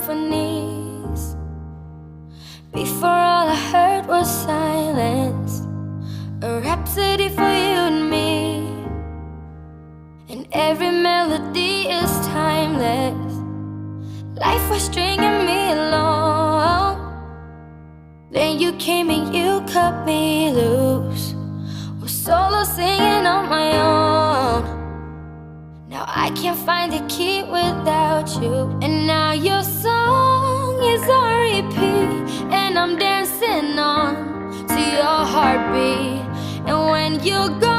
symphonies. Before all I heard was silence, a rhapsody for you and me. And every melody is timeless. Life was stringing me along. Then you came and you cut me loose. Was solo singing on my own. Now I can't find the key without you. And now your song is on repeat, and I'm dancing on to your heartbeat. And when you go,